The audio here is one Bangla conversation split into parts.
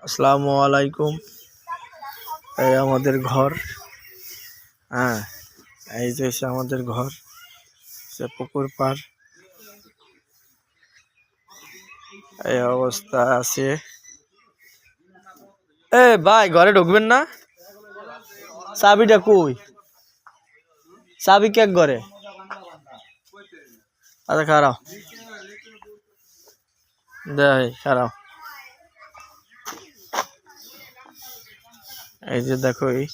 আসসালামু আলাইকুম। এই আমাদের ঘর। হ্যাঁ, এই যে আমাদের ঘর, সে পুকুর পার। এই অবস্থা আছে। এ ভাই, ঘরে ঢুকবেন না? চাবিটা কই? চাবি কে ঘরে? আচ্ছা খারাপ, দেখ খারাপ। এই যে দেখো, এই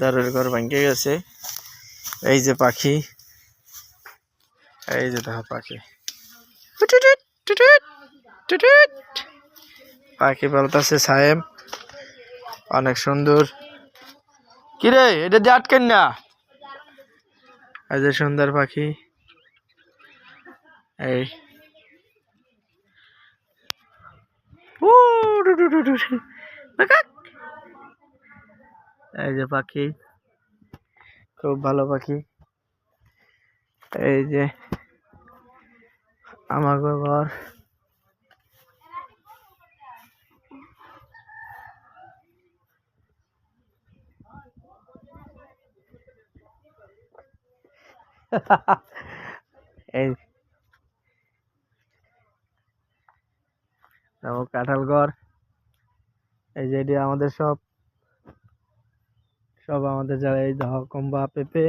দারুর ঘর ভেঙে গেছে। এই যে পাখি, এই যে দেখো পাখি, পাখি বলতেছে সাহেব অনেক সুন্দর। কিরে, এটা দিয়ে আটকেন না। এই যে সুন্দর পাখি। এই এই যে পাখি, খুব ভালো পাখি। এই যে আমার ঘর। এই কাঁঠাল ঘর। এই যে এটি আমাদের সব সব আমাদের যারা, এই দেখো কম্বা পেঁপে,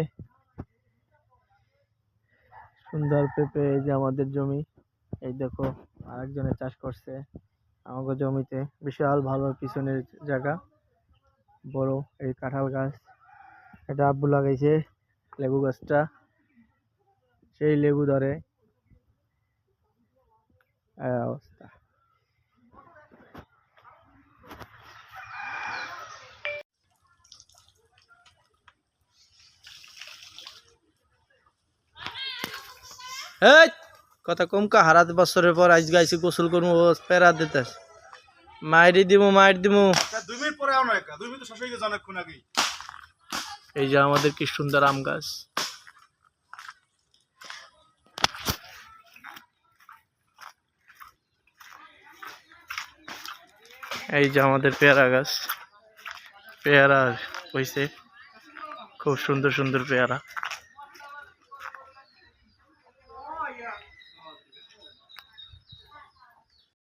সুন্দর পেঁপে। এই যে আমাদের জমি, এই দেখো আরেকজনে চাষ করছে আমাদের জমিতে, বিশাল ভালো পিছনের জায়গা, বড়। এই কাঁঠাল গাছ, এটা আব্বু লাগাইছে। লেবু গাছটা, সেই লেবু ধরে। অবস্থা। এই কথা কম কা, হারাত বছরের পর আজ গাইছি গোসল করবো, প্যারা দিতে মাইরি দিমু, মাইর দিমু। 2 মিনিট পরে আও না, 2 মিনিট শেষ হয়ে গেছে অনেকক্ষণ আগে। এই যে আমাদের কি সুন্দর আম গাছ। এই যে আমাদের পেয়ারা গাছ, পেয়ারা হয়েছে, খুব সুন্দর সুন্দর পেয়ারা।